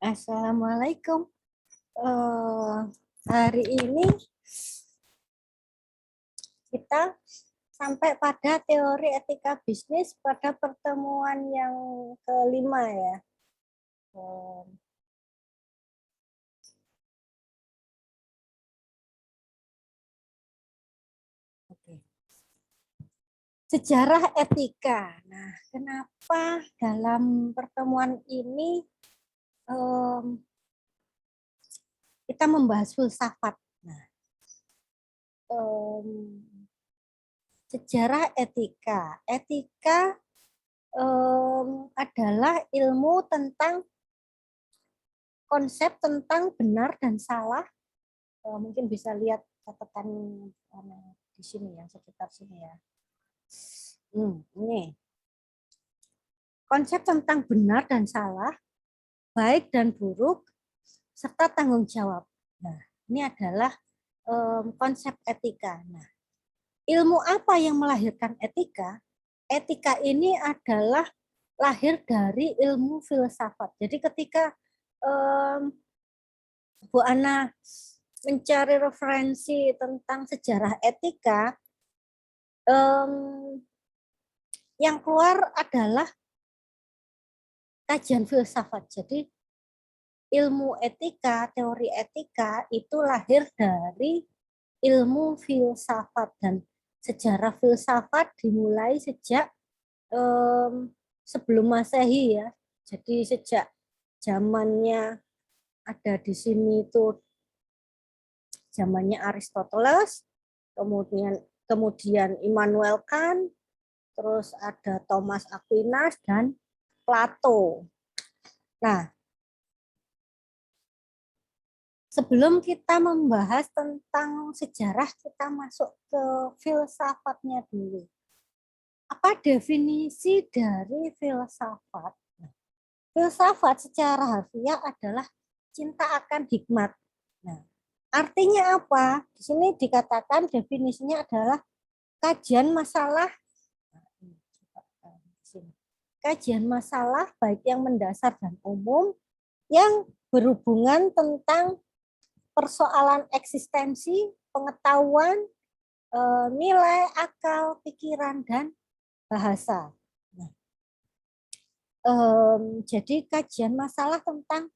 Assalamualaikum. Hari ini kita sampai pada teori etika bisnis pada pertemuan yang kelima ya. Oke. Sejarah etika. Nah, kenapa dalam pertemuan ini kita membahas filsafat? Nah, sejarah etika. Etika adalah ilmu tentang konsep tentang benar dan salah. Mungkin bisa lihat catatan di sini ya, sekitar sini ya. Ini konsep tentang benar dan salah, baik dan buruk, serta tanggung jawab. Nah, ini adalah konsep etika. Nah, ilmu apa yang melahirkan etika? Etika ini adalah lahir dari ilmu filsafat. Jadi ketika Bu Ana mencari referensi tentang sejarah etika, yang keluar adalah kajian filsafat. Jadi ilmu etika, teori etika itu lahir dari ilmu filsafat, dan sejarah filsafat dimulai sejak sebelum Masehi ya. Jadi sejak zamannya ada di sini itu zamannya Aristoteles, kemudian Immanuel Kant, terus ada Thomas Aquinas dan Plato. Nah, sebelum kita membahas tentang sejarah, kita masuk ke filsafatnya dulu. Apa definisi dari filsafat? Filsafat secara harfiah adalah cinta akan hikmat. Nah, artinya apa? Di sini dikatakan definisinya adalah kajian masalah. Kajian masalah baik yang mendasar dan umum yang berhubungan tentang persoalan eksistensi, pengetahuan, nilai, akal, pikiran, dan bahasa. Nah, jadi kajian masalah tentang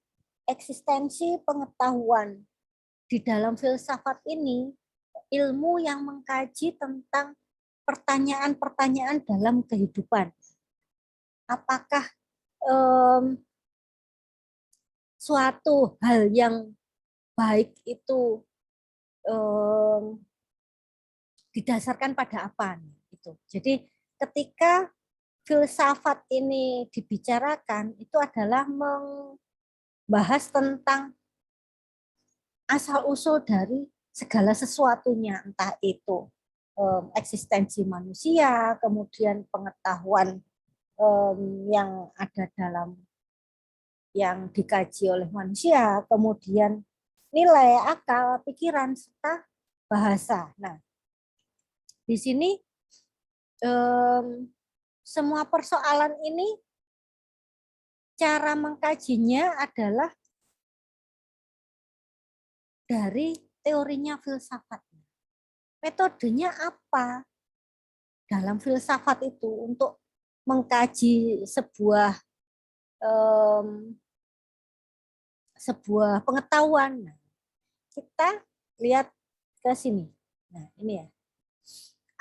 eksistensi, pengetahuan. Di dalam filsafat ini, ilmu yang mengkaji tentang pertanyaan-pertanyaan dalam kehidupan. Apakah suatu hal yang baik itu didasarkan pada apa? Itu. Jadi ketika filsafat ini dibicarakan, itu adalah membahas tentang asal-usul dari segala sesuatunya, entah itu eksistensi manusia, kemudian pengetahuan yang ada dalam yang dikaji oleh manusia, kemudian nilai, akal, pikiran, serta bahasa. Nah, di sini semua persoalan ini cara mengkajinya adalah dari teorinya filsafat. Metodenya apa dalam filsafat itu untuk mengkaji sebuah pengetahuan? Nah, kita lihat ke sini. Nah, ini ya.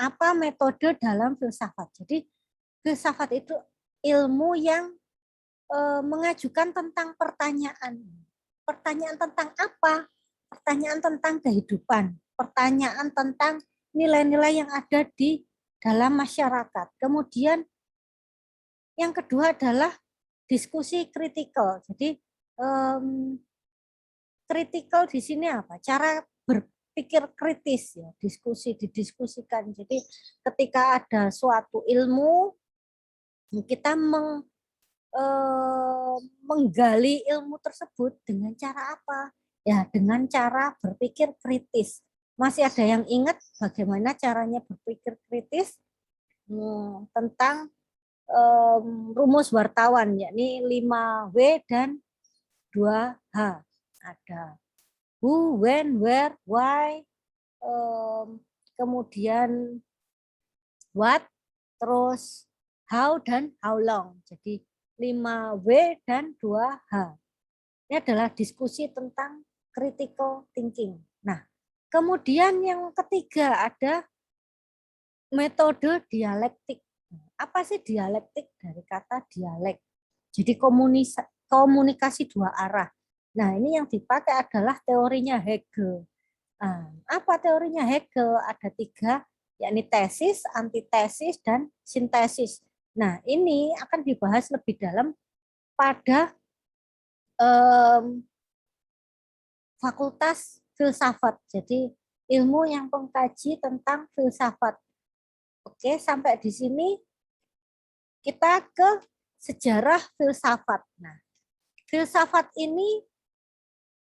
Apa metode dalam filsafat? Jadi filsafat itu ilmu yang mengajukan tentang pertanyaan. Pertanyaan tentang apa? Pertanyaan tentang kehidupan. Pertanyaan tentang nilai-nilai yang ada di dalam masyarakat. Kemudian yang kedua adalah diskusi kritikal. Jadi kritikal di sini apa? Cara berpikir kritis ya, diskusi didiskusikan. Jadi ketika ada suatu ilmu, kita menggali ilmu tersebut dengan cara apa? Ya, dengan cara berpikir kritis. Masih ada yang ingat bagaimana caranya berpikir kritis? Tentang rumus wartawan, yakni 5W dan 2H. Ada who, when, where, why, kemudian what, terus how dan how long. Jadi 5W dan 2H. Ini adalah diskusi tentang critical thinking. Nah, kemudian yang ketiga ada metode dialektik. Apa sih dialektik? Dari kata dialek. Jadi komunikasi dua arah. Nah, ini yang dipakai adalah teorinya Hegel. Nah, apa teorinya Hegel? Ada 3, yakni tesis, antitesis, dan sintesis. Nah, ini akan dibahas lebih dalam pada fakultas filsafat. Jadi, ilmu yang mengkaji tentang filsafat. Oke, sampai di sini kita ke sejarah filsafat. Nah, filsafat ini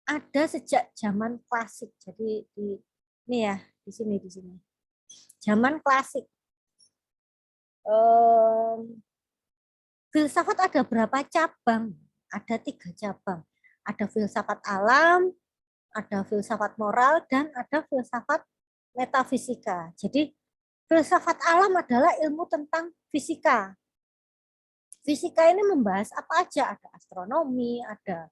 ada sejak zaman klasik. Jadi ini ya, di sini. Zaman klasik. Filsafat ada berapa cabang? Ada 3 cabang. Ada filsafat alam, ada filsafat moral, dan ada filsafat metafisika. Jadi filsafat alam adalah ilmu tentang fisika. Fisika ini membahas apa aja? Ada astronomi, ada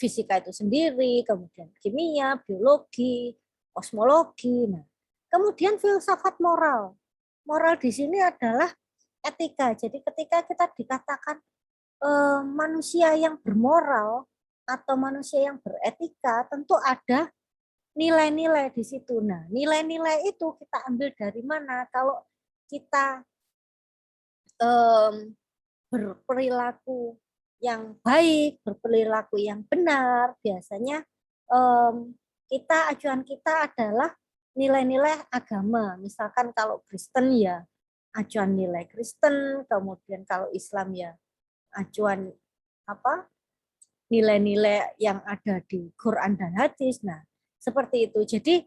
fisika itu sendiri, kemudian kimia, biologi, kosmologi. Nah, kemudian filsafat moral. Moral di sini adalah etika. Jadi ketika kita dikatakan manusia yang bermoral atau manusia yang beretika, tentu ada nilai-nilai di situ. Nah, nilai-nilai itu kita ambil dari mana? Kalau kita berperilaku yang baik, berperilaku yang benar, biasanya acuan kita adalah nilai-nilai agama. Misalkan kalau Kristen ya acuan nilai Kristen, kemudian kalau Islam ya acuan nilai-nilai yang ada di Quran dan hadis. Nah, seperti itu. Jadi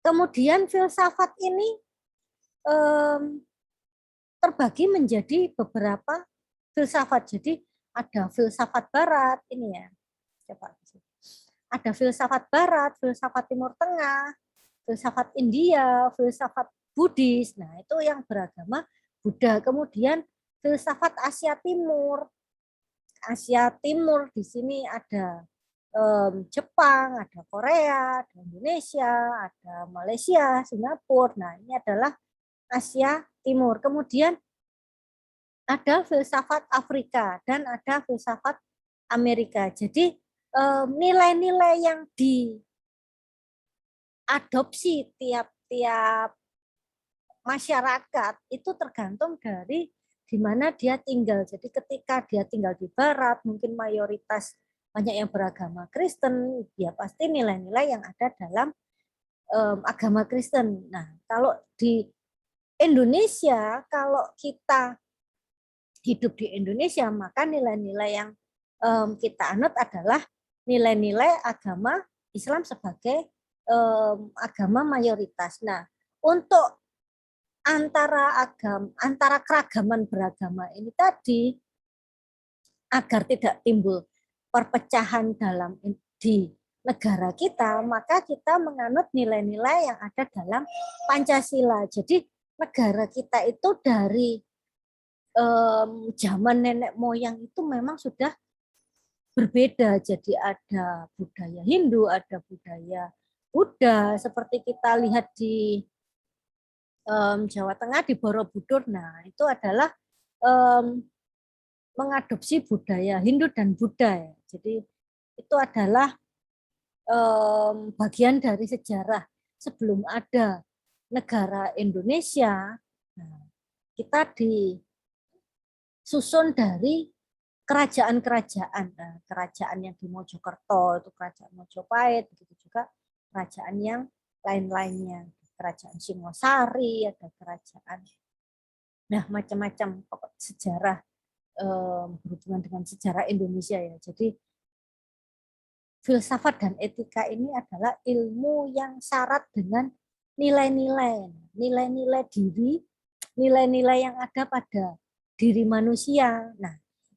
kemudian filsafat ini terbagi menjadi beberapa filsafat. Jadi ada filsafat barat, ini ya. Ada filsafat barat, filsafat Timur Tengah, filsafat India, filsafat Buddhis. Nah, itu yang beragama Buddha. Kemudian filsafat Asia Timur. Asia Timur di sini ada Jepang, ada Korea, ada Indonesia, ada Malaysia, Singapura. Nah, ini adalah Asia Timur. Kemudian ada filsafat Afrika dan ada filsafat Amerika. Jadi nilai-nilai yang diadopsi tiap-tiap masyarakat itu tergantung dari di mana dia tinggal. Jadi ketika dia tinggal di barat, mungkin mayoritas banyak yang beragama Kristen, ya pasti nilai-nilai yang ada dalam agama Kristen. Nah, kalau di Indonesia, kalau kita hidup di Indonesia, maka nilai-nilai yang kita anut adalah nilai-nilai agama Islam sebagai agama mayoritas. Nah, untuk antara keragaman beragama ini tadi, agar tidak timbul perpecahan di negara kita, maka kita menganut nilai-nilai yang ada dalam Pancasila. Jadi negara kita itu dari zaman nenek moyang itu memang sudah berbeda. Jadi ada budaya Hindu, ada budaya Buddha, seperti kita lihat di Jawa Tengah di Borobudur. Nah, itu adalah mengadopsi budaya Hindu dan Buddha. Jadi itu adalah bagian dari sejarah sebelum ada negara Indonesia. Nah, kita disusun dari kerajaan-kerajaan. Nah, kerajaan yang di Mojokerto itu kerajaan Mojopahit, begitu juga kerajaan yang lain-lainnya. Kerajaan Singosari, ada kerajaan. Nah, macam-macam sejarah berhubungan dengan sejarah Indonesia ya. Jadi filsafat dan etika ini adalah ilmu yang syarat dengan nilai-nilai diri, nilai-nilai yang ada pada diri manusia. Nah,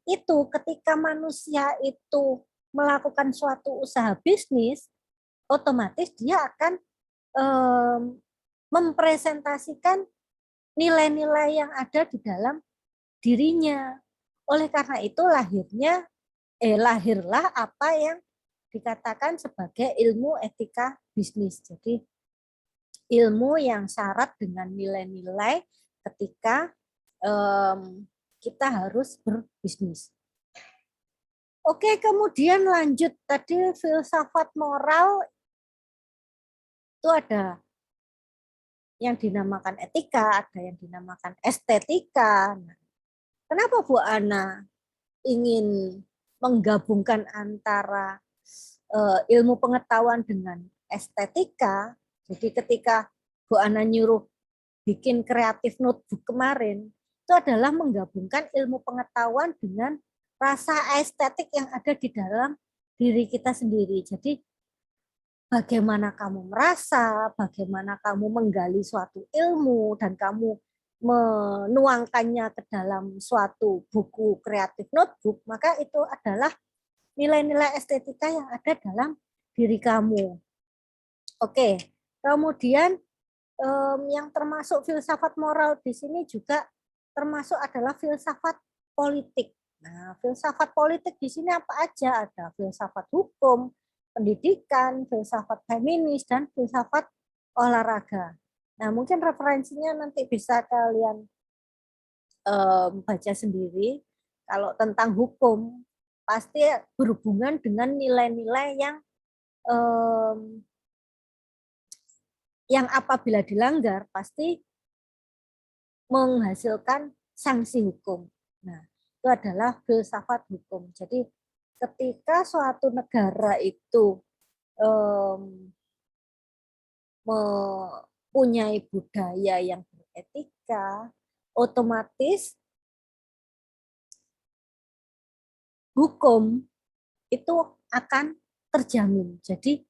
itu ketika manusia itu melakukan suatu usaha bisnis, otomatis dia akan mempresentasikan nilai-nilai yang ada di dalam dirinya. Oleh karena itu lahirlah apa yang dikatakan sebagai ilmu etika bisnis. Jadi ilmu yang syarat dengan nilai-nilai ketika kita harus berbisnis. Oke, kemudian lanjut tadi filsafat moral itu ada yang dinamakan etika, ada yang dinamakan estetika. Nah, kenapa Bu Ana ingin menggabungkan antara ilmu pengetahuan dengan estetika? Jadi ketika Bu Ana nyuruh bikin kreatif notebook kemarin, itu adalah menggabungkan ilmu pengetahuan dengan rasa estetik yang ada di dalam diri kita sendiri. Jadi bagaimana kamu merasa, bagaimana kamu menggali suatu ilmu, dan kamu menuangkannya ke dalam suatu buku kreatif notebook, maka itu adalah nilai-nilai estetika yang ada dalam diri kamu. Oke, kemudian yang termasuk filsafat moral di sini juga termasuk adalah filsafat politik. Nah, filsafat politik di sini apa aja? Ada filsafat hukum, pendidikan, filsafat feminis, dan filsafat olahraga. Nah, mungkin referensinya nanti bisa kalian baca sendiri. Kalau tentang hukum, pasti berhubungan dengan nilai-nilai yang apabila dilanggar pasti menghasilkan sanksi hukum. Nah, itu adalah filsafat hukum. Jadi ketika suatu negara itu mempunyai budaya yang beretika, otomatis hukum itu akan terjamin. Jadi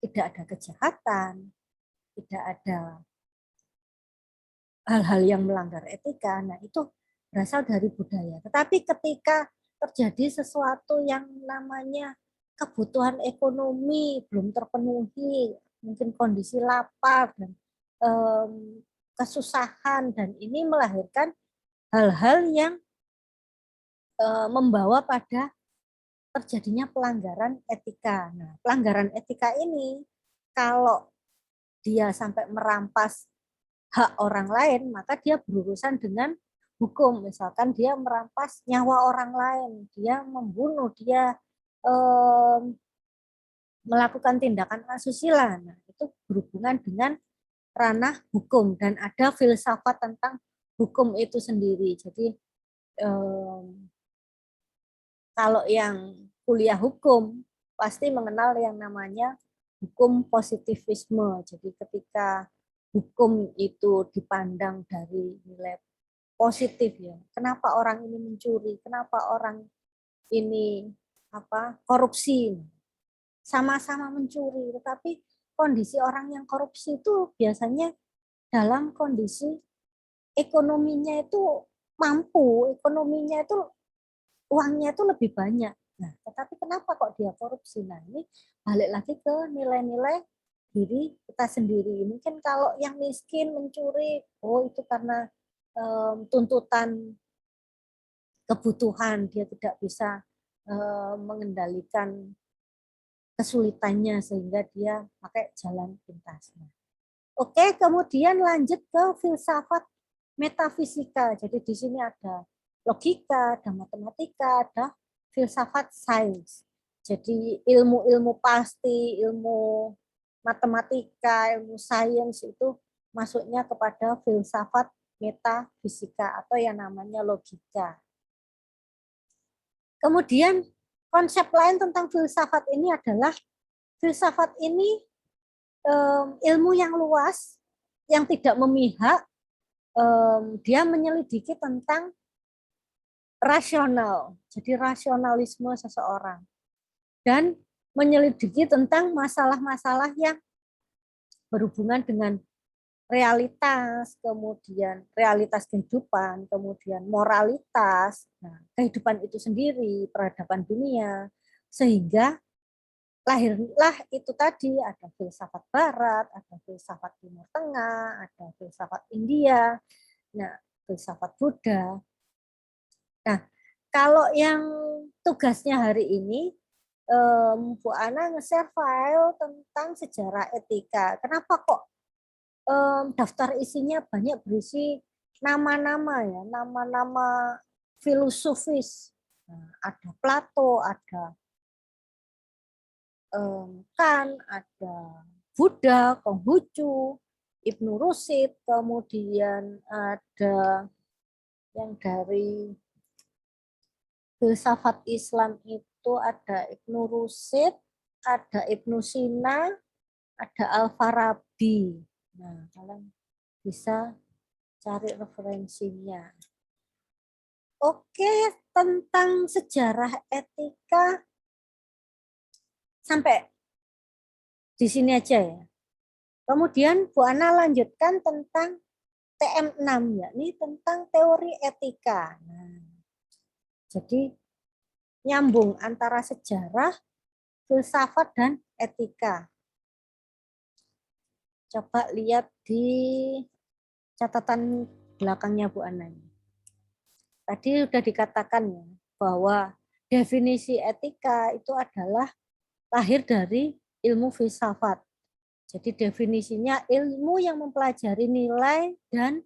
tidak ada kejahatan, tidak ada hal-hal yang melanggar etika. Nah, itu berasal dari budaya. Tetapi ketika terjadi sesuatu yang namanya kebutuhan ekonomi belum terpenuhi, mungkin kondisi lapar dan kesusahan, dan ini melahirkan hal-hal yang membawa pada terjadinya pelanggaran etika. Nah, pelanggaran etika ini kalau dia sampai merampas hak orang lain, maka dia berurusan dengan hukum. Misalkan dia merampas nyawa orang lain, dia membunuh, dia melakukan tindakan asusila. Nah, itu berhubungan dengan ranah hukum dan ada filsafat tentang hukum itu sendiri. Jadi kalau yang kuliah hukum pasti mengenal yang namanya hukum positivisme. Jadi ketika hukum itu dipandang dari nilai positif, ya. Kenapa orang ini mencuri? Kenapa orang ini korupsi? Sama-sama mencuri, tetapi kondisi orang yang korupsi itu biasanya dalam kondisi ekonominya itu mampu, ekonominya itu uangnya itu lebih banyak. Nah, tetapi kenapa kok dia korupsi? Nah, ini balik lagi ke nilai-nilai diri kita sendiri. Mungkin kalau yang miskin mencuri, oh itu karena tuntutan kebutuhan, dia tidak bisa mengendalikan kesulitannya sehingga dia pakai jalan pintas. Oke, kemudian lanjut ke filsafat metafisika. Jadi di sini ada logika, ada matematika, ada filsafat sains. Jadi ilmu-ilmu pasti, ilmu matematika, ilmu sains itu masuknya kepada filsafat metafisika atau yang namanya logika. Kemudian konsep lain tentang filsafat ini adalah filsafat ini ilmu yang luas, yang tidak memihak, dia menyelidiki tentang rasional, jadi rasionalisme seseorang, dan menyelidiki tentang masalah-masalah yang berhubungan dengan realitas, kemudian realitas kehidupan, kemudian moralitas, nah, kehidupan itu sendiri, peradaban dunia, sehingga lahirlah itu tadi, ada filsafat Barat, ada filsafat Timur Tengah, ada filsafat India, nah, filsafat Buddha. Nah, kalau yang tugasnya hari ini, Bu Ana nge-share file tentang sejarah etika. Kenapa kok daftar isinya banyak berisi nama-nama ya, nama-nama filosofis. Nah, ada Plato, ada Kant, ada Buddha, Konghucu, Ibnu Rushd, kemudian ada yang dari filsafat Islam itu ada Ibnu Rushd, ada Ibnu Sina, ada Al-Farabi. Nah, kalian bisa cari referensinya. Oke, tentang sejarah etika sampai di sini aja ya. Kemudian Bu Ana lanjutkan tentang TM6, yakni tentang teori etika. Nah, jadi nyambung antara sejarah, filsafat, dan etika. Coba lihat di catatan belakangnya Bu Ana. Tadi sudah dikatakan ya, bahwa definisi etika itu adalah lahir dari ilmu filsafat. Jadi definisinya ilmu yang mempelajari nilai dan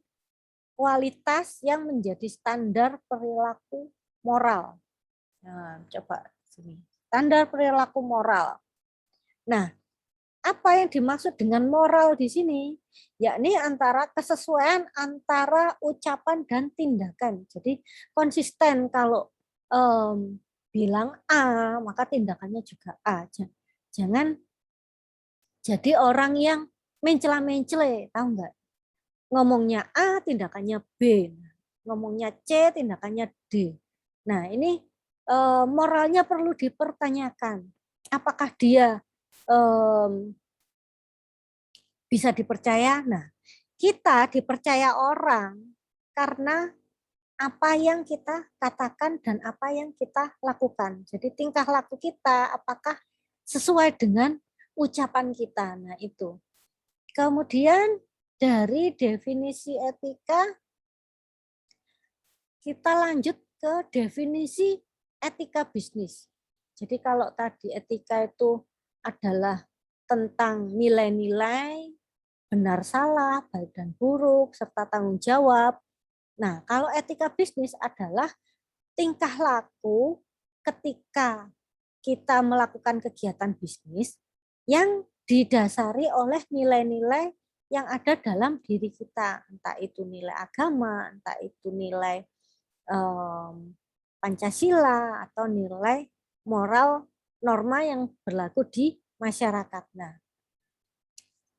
kualitas yang menjadi standar perilaku moral. Nah, coba sini. Standar perilaku moral. Nah, apa yang dimaksud dengan moral di sini? Yakni antara kesesuaian antara ucapan dan tindakan. Jadi konsisten kalau bilang A, maka tindakannya juga A. Jangan jadi orang yang mencela-mencele, tahu nggak? Ngomongnya A, tindakannya B. Ngomongnya C, tindakannya D. Nah, ini moralnya perlu dipertanyakan. Apakah dia bisa dipercaya? Nah, kita dipercaya orang karena apa yang kita katakan dan apa yang kita lakukan. Jadi tingkah laku kita apakah sesuai dengan ucapan kita. Nah, itu. Kemudian dari definisi etika, kita lanjut ke definisi etika bisnis. Jadi kalau tadi etika itu adalah tentang nilai-nilai, benar salah, baik dan buruk, serta tanggung jawab. Nah, kalau etika bisnis adalah tingkah laku ketika kita melakukan kegiatan bisnis yang didasari oleh nilai-nilai yang ada dalam diri kita, entah itu nilai agama, entah itu nilai Pancasila, atau nilai moral norma yang berlaku di masyarakat. Nah,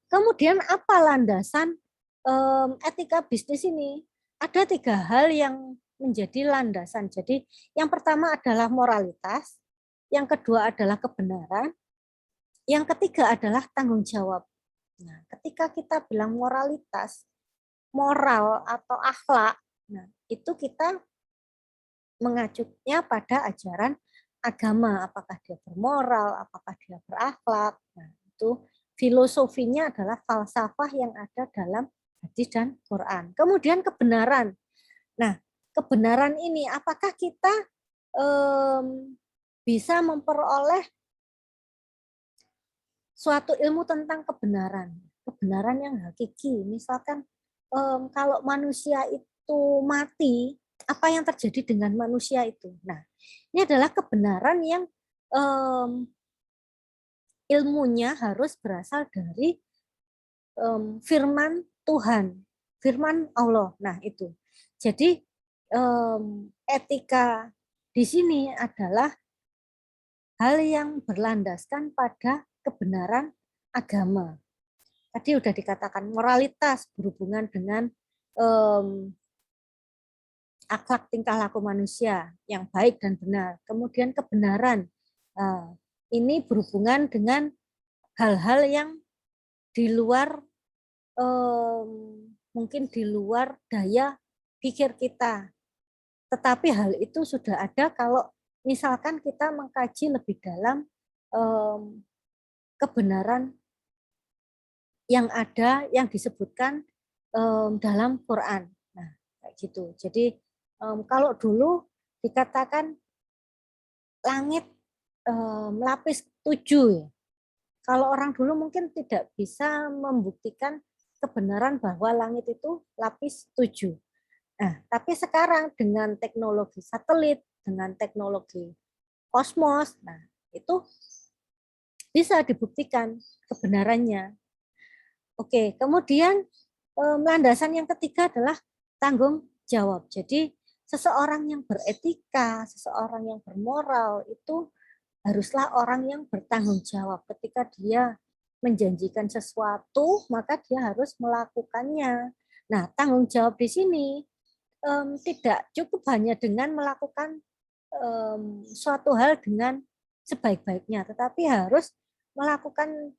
kemudian apa landasan etika bisnis ini? Ada 3 hal yang menjadi landasan. Jadi yang pertama adalah moralitas, yang kedua adalah kebenaran, yang ketiga adalah tanggung jawab. Nah, ketika kita bilang moralitas, moral atau akhlak, nah itu kita mengacunya pada ajaran agama, apakah dia bermoral, apakah dia berakhlak. Nah, itu filosofinya adalah falsafah yang ada dalam hadis dan Quran. Kemudian kebenaran. Nah, kebenaran ini apakah kita bisa memperoleh suatu ilmu tentang kebenaran, kebenaran yang hakiki. Misalkan kalau manusia itu mati, apa yang terjadi dengan manusia itu? Nah, ini adalah kebenaran yang ilmunya harus berasal dari firman Tuhan, firman Allah. Nah, itu. Jadi etika di sini adalah hal yang berlandaskan pada kebenaran agama. Tadi sudah dikatakan moralitas berhubungan dengan akhlak tingkah laku manusia yang baik dan benar. Kemudian kebenaran, ini berhubungan dengan hal-hal yang di luar mungkin di luar daya pikir kita. Tetapi hal itu sudah ada kalau misalkan kita mengkaji lebih dalam kebenaran yang ada yang disebutkan dalam Quran. Nah, kayak gitu. Jadi kalau dulu dikatakan langit lapis 7 ya. Kalau orang dulu mungkin tidak bisa membuktikan kebenaran bahwa langit itu lapis 7. Nah, tapi sekarang dengan teknologi satelit, dengan teknologi kosmos, nah itu bisa dibuktikan kebenarannya. Oke, kemudian landasan yang ketiga adalah tanggung jawab. Jadi seseorang yang beretika, seseorang yang bermoral itu haruslah orang yang bertanggung jawab. Ketika dia menjanjikan sesuatu, maka dia harus melakukannya. Nah, tanggung jawab di sini tidak cukup hanya dengan melakukan suatu hal dengan sebaik-baiknya, tetapi harus melakukan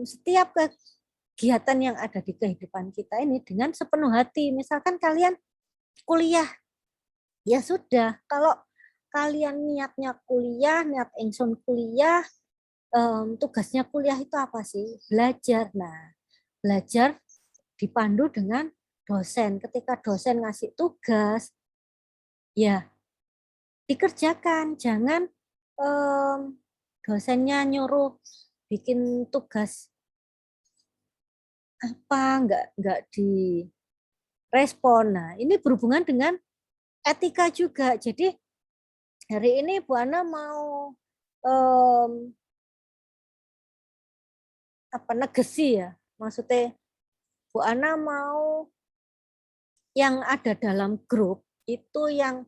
setiap kegiatan yang ada di kehidupan kita ini dengan sepenuh hati. Misalkan kalian kuliah, ya sudah. Kalau kalian niatnya kuliah, niat ingsun kuliah, tugasnya kuliah itu apa sih? Belajar. Nah, belajar dipandu dengan dosen. Ketika dosen ngasih tugas, ya dikerjakan. Jangan dosennya nyuruh bikin tugas apa nggak direspon. Nah, ini berhubungan dengan etika juga. Jadi hari ini Bu Ana mau negesi ya, maksudnya Bu Ana mau yang ada dalam grup itu yang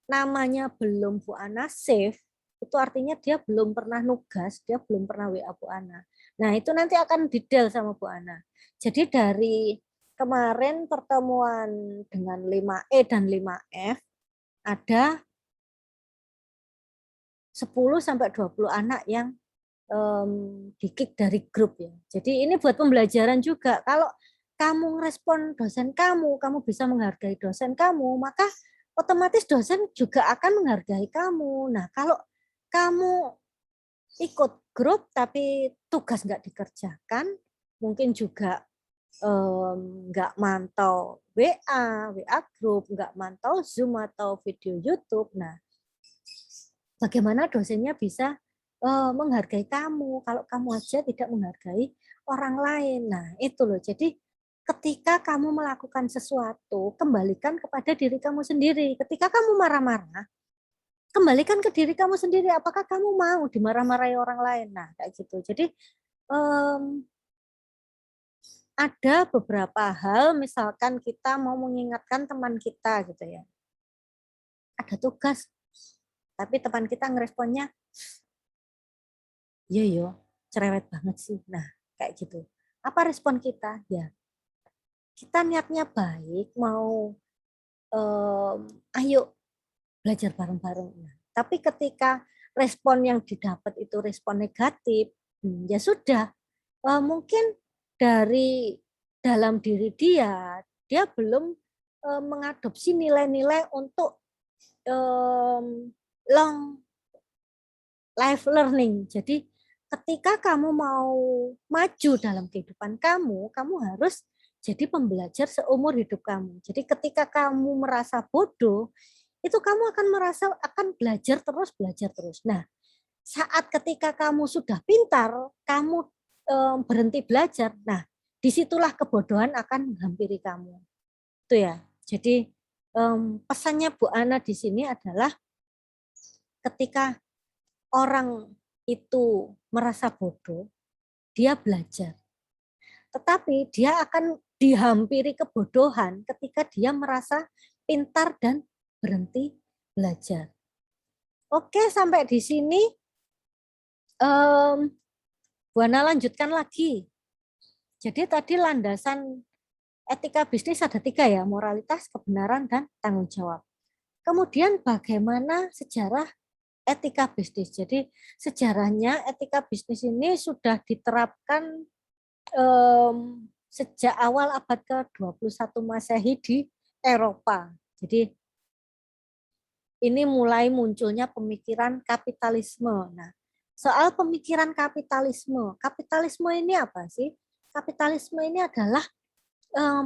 namanya belum Bu Ana save, itu artinya dia belum pernah nugas, dia belum pernah WA Bu Ana. Nah, itu nanti akan detail sama Bu Ana. Jadi dari kemarin pertemuan dengan 5E dan 5F ada 10 sampai 20 anak yang di-kick dari grup ya. Jadi ini buat pembelajaran juga. Kalau kamu respon dosen kamu, kamu bisa menghargai dosen kamu, maka otomatis dosen juga akan menghargai kamu. Nah, kalau kamu ikut grup tapi tugas nggak dikerjakan, mungkin juga nggak mantau WA grup, nggak mantau Zoom atau video YouTube. Nah, bagaimana dosennya bisa menghargai kamu kalau kamu aja tidak menghargai orang lain. Nah, itu loh. Jadi ketika kamu melakukan sesuatu, kembalikan kepada diri kamu sendiri. Ketika kamu marah-marah, kembalikan ke diri kamu sendiri. Apakah kamu mau dimarah-marahi orang lain? Nah, kayak gitu. Jadi ada beberapa hal, misalkan kita mau mengingatkan teman kita gitu ya. Ada tugas, tapi teman kita ngeresponnya, iya yo, cerewet banget sih. Nah, kayak gitu. Apa respon kita? Ya, kita niatnya baik, mau ayo belajar bareng-bareng. Nah, tapi ketika respon yang didapat itu respon negatif, ya sudah. Mungkin dari dalam diri dia belum mengadopsi nilai-nilai untuk long life learning. Jadi ketika kamu mau maju dalam kehidupan kamu harus jadi pembelajar seumur hidup kamu. Jadi ketika kamu merasa bodoh, itu kamu akan merasa akan belajar terus. Nah, saat ketika kamu sudah pintar, kamu berhenti belajar, nah disitulah kebodohan akan menghampiri kamu. Itu ya. Jadi pesannya Bu Ana di sini adalah ketika orang itu merasa bodoh, dia belajar. Tetapi dia akan dihampiri kebodohan ketika dia merasa pintar dan berhenti belajar. Oke, sampai di sini Bu Ana lanjutkan lagi. Jadi tadi landasan etika bisnis ada 3 ya, moralitas, kebenaran, dan tanggung jawab. Kemudian bagaimana sejarah etika bisnis. Jadi sejarahnya etika bisnis ini sudah diterapkan sejak awal abad ke-21 Masehi di Eropa. Jadi ini mulai munculnya pemikiran kapitalisme. Nah, soal pemikiran kapitalisme ini apa sih? Kapitalisme ini adalah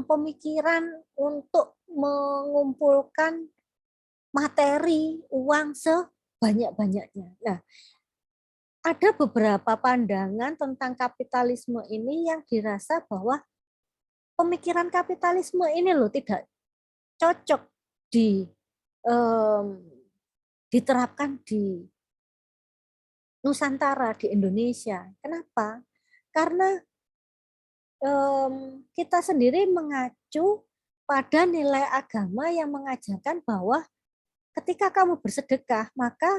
pemikiran untuk mengumpulkan materi, uang sebanyak-banyaknya. Nah, ada beberapa pandangan tentang kapitalisme ini yang dirasa bahwa pemikiran kapitalisme ini loh tidak cocok diterapkan di Nusantara, di Indonesia. Kenapa? Karena kita sendiri mengacu pada nilai agama yang mengajarkan bahwa ketika kamu bersedekah, maka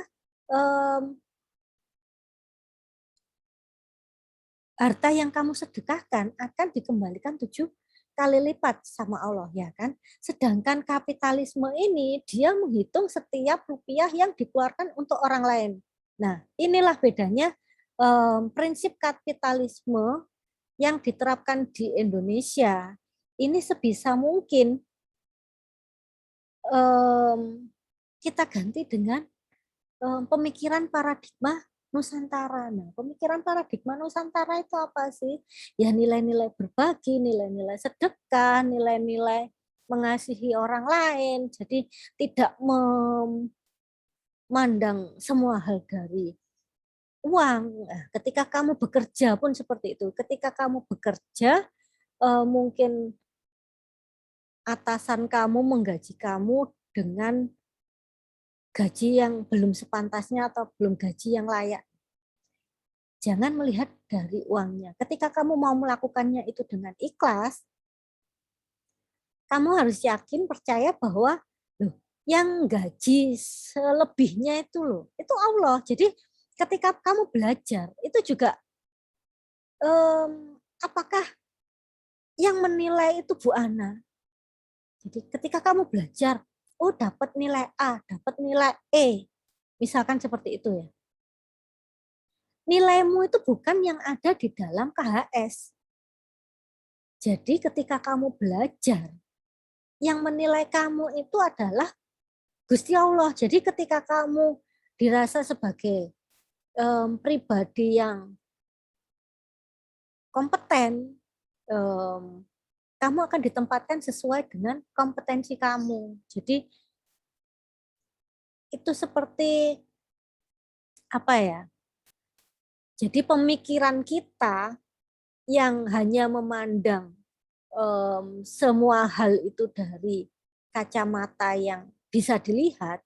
harta yang kamu sedekahkan akan dikembalikan 7 kali lipat sama Allah, ya kan? Sedangkan kapitalisme ini dia menghitung setiap rupiah yang dikeluarkan untuk orang lain. Nah, inilah bedanya prinsip kapitalisme yang diterapkan di Indonesia. Ini sebisa mungkin kita ganti dengan pemikiran paradigma Nusantara. Nah, pemikiran paradigma Nusantara itu apa sih? Ya nilai-nilai berbagi, nilai-nilai sedekah, nilai-nilai mengasihi orang lain. Jadi tidak memandang semua hal dari uang. Nah, ketika kamu bekerja pun seperti itu. Ketika kamu bekerja, mungkin atasan kamu menggaji kamu dengan gaji yang belum sepantasnya atau belum gaji yang layak. Jangan melihat dari uangnya. Ketika kamu mau melakukannya itu dengan ikhlas, kamu harus yakin, percaya bahwa loh, yang gaji selebihnya itu loh, itu Allah. Jadi ketika kamu belajar, itu juga apakah yang menilai itu Bu Ana? Jadi ketika kamu belajar, oh dapat nilai A, dapat nilai E, misalkan seperti itu ya. Nilaimu itu bukan yang ada di dalam KHS. Jadi ketika kamu belajar, yang menilai kamu itu adalah Gusti Allah. Jadi ketika kamu dirasa sebagai pribadi yang kompeten, kamu akan ditempatkan sesuai dengan kompetensi kamu. Jadi itu seperti apa ya? Jadi pemikiran kita yang hanya memandang semua hal itu dari kacamata yang bisa dilihat,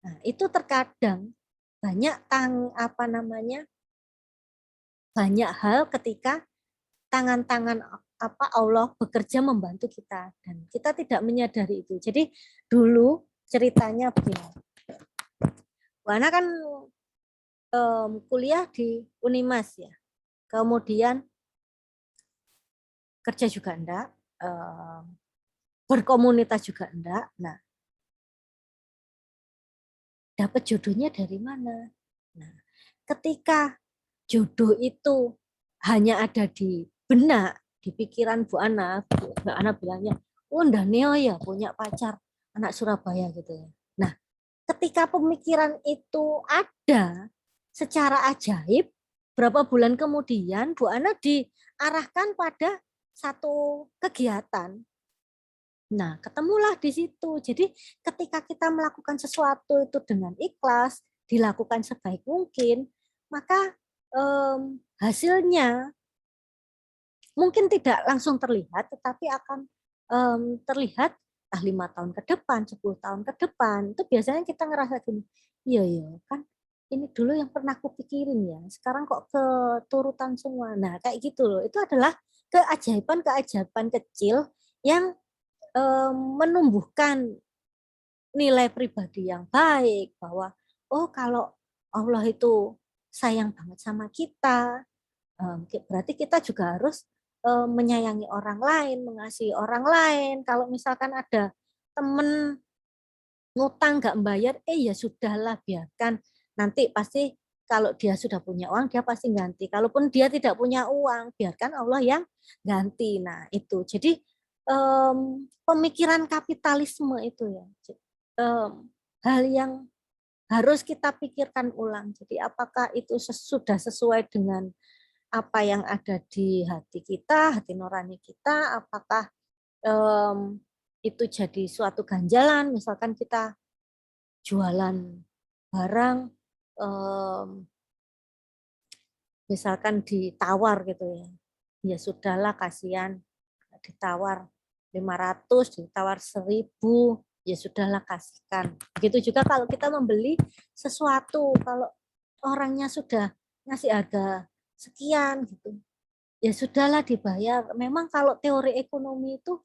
nah, itu terkadang banyak banyak hal ketika tangan-tangan Allah bekerja membantu kita dan kita tidak menyadari itu. Jadi dulu ceritanya begini, Wana kan kuliah di Unimas ya, kemudian kerja juga enggak, berkomunitas juga enggak. Nah, dapat jodohnya dari mana? Nah, ketika jodoh itu hanya ada di benak, di pikiran Bu Ana bilangnya, oh Neo ya punya pacar anak Surabaya gitu ya. Nah, ketika pemikiran itu ada secara ajaib, berapa bulan kemudian Bu Ana diarahkan pada satu kegiatan. Nah, ketemulah di situ. Jadi ketika kita melakukan sesuatu itu dengan ikhlas, dilakukan sebaik mungkin, maka hasilnya mungkin tidak langsung terlihat, tetapi akan terlihat 5 tahun ke depan, 10 tahun ke depan. Itu biasanya kita ngerasa gini, iya ya kan ini dulu yang pernah aku pikirin ya, sekarang kok keturutan semua. Nah, kayak gitu loh. Itu adalah keajaiban-keajaiban kecil yang menumbuhkan nilai pribadi yang baik, bahwa oh kalau Allah itu sayang banget sama kita, berarti kita juga harus menyayangi orang lain, mengasihi orang lain. Kalau misalkan ada temen ngutang nggak membayar, ya sudahlah biarkan, nanti pasti kalau dia sudah punya uang, dia pasti ganti. Kalaupun dia tidak punya uang, biarkan Allah yang ganti. Nah, itu. Jadi pemikiran kapitalisme itu ya, hal yang harus kita pikirkan ulang. Jadi apakah itu sudah sesuai dengan apa yang ada di hati kita, hati nurani kita, apakah itu jadi suatu ganjalan, misalkan kita jualan barang, misalkan ditawar gitu ya, ya sudahlah kasihan, ditawar 500, ditawar 1000, ya sudahlah kasihkan. Begitu juga kalau kita membeli sesuatu, kalau orangnya sudah ngasih harga sekian gitu, ya sudahlah dibayar. Memang kalau teori ekonomi itu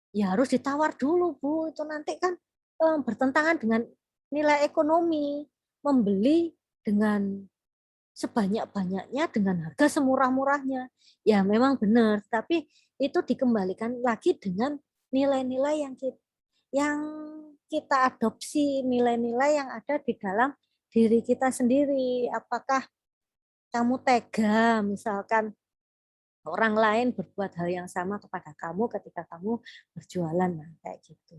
ya harus ditawar dulu Bu, itu nanti kan bertentangan dengan nilai ekonomi, membeli dengan sebanyak-banyaknya dengan harga semurah-murahnya. Ya memang benar, tapi itu dikembalikan lagi dengan nilai-nilai yang kita adopsi, nilai-nilai yang ada di dalam diri kita sendiri. Apakah kamu tega misalkan orang lain berbuat hal yang sama kepada kamu ketika kamu berjualan, nah, kayak gitu.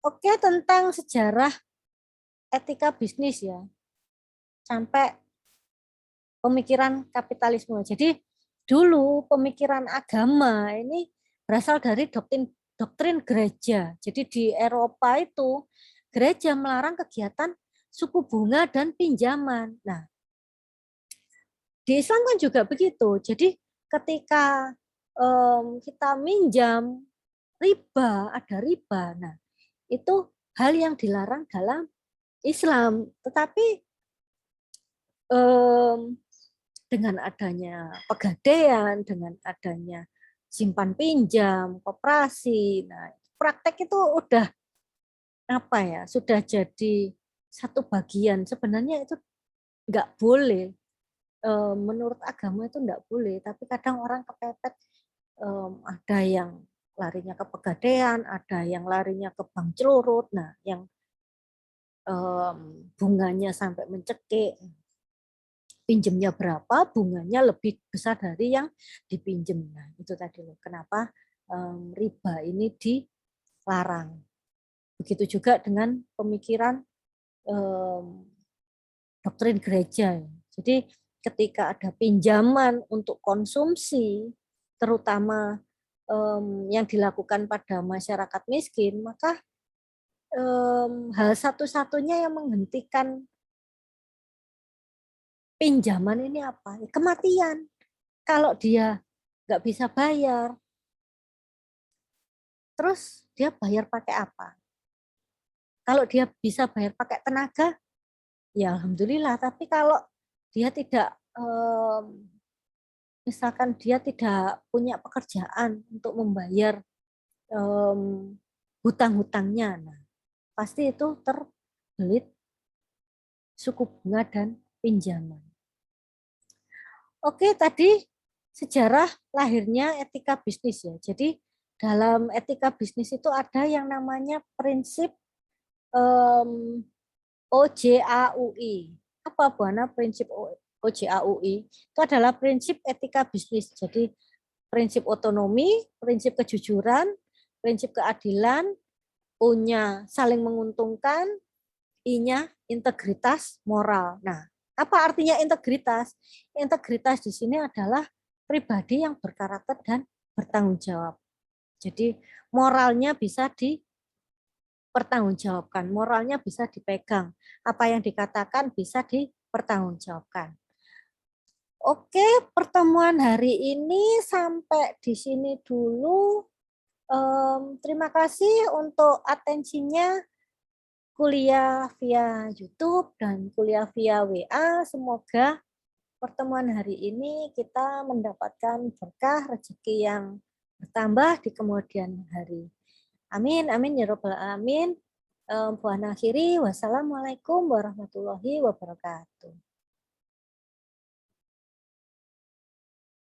Oke, tentang sejarah etika bisnis ya, sampai pemikiran kapitalisme. Jadi dulu pemikiran agama ini berasal dari doktrin gereja. Jadi di Eropa itu gereja melarang kegiatan suku bunga dan pinjaman. Nah, di Islam kan juga begitu. Jadi ketika kita minjam riba, ada riba. Nah, itu hal yang dilarang dalam Islam. Tetapi dengan adanya pegadaian, dengan adanya simpan pinjam, koperasi, nah praktek itu udah apa ya, sudah jadi satu bagian. Sebenarnya itu nggak boleh. Menurut agama itu nggak boleh, tapi kadang orang kepepet, ada yang larinya ke pegadaian, ada yang larinya ke bank celurut, nah yang bunganya sampai mencekik, pinjemnya berapa, bunganya lebih besar dari yang dipinjem. Nah, itu tadi loh, kenapa riba ini dilarang. Begitu juga dengan pemikiran doktrin gereja. Jadi ketika ada pinjaman untuk konsumsi, terutama yang dilakukan pada masyarakat miskin, maka hal satu-satunya yang menghentikan pinjaman ini apa? Kematian. Kalau dia nggak bisa bayar, terus dia bayar pakai apa? Kalau dia bisa bayar pakai tenaga, ya alhamdulillah. Tapi kalau dia tidak, misalkan dia tidak punya pekerjaan untuk membayar hutang-hutangnya, nah, pasti itu terbelit suku bunga dan pinjaman. Oke, tadi sejarah lahirnya etika bisnis ya. Jadi dalam etika bisnis itu ada yang namanya prinsip OJAUI. Apa buana prinsip OJAUI? Itu adalah prinsip etika bisnis. Jadi prinsip otonomi, prinsip kejujuran, prinsip keadilan, O-nya saling menguntungkan, I-nya integritas moral. Nah, apa artinya integritas? Integritas di sini adalah pribadi yang berkarakter dan bertanggung jawab. Jadi moralnya bisa dipertanggungjawabkan, moralnya bisa dipegang. Apa yang dikatakan bisa dipertanggungjawabkan. Oke, pertemuan hari ini sampai di sini dulu. Terima kasih untuk atensinya. Kuliah via YouTube dan kuliah via WA. Semoga pertemuan hari ini kita mendapatkan berkah rezeki yang bertambah di kemudian hari. Amin, amin ya robbal alamin. Wassalamualaikum warahmatullahi wabarakatuh.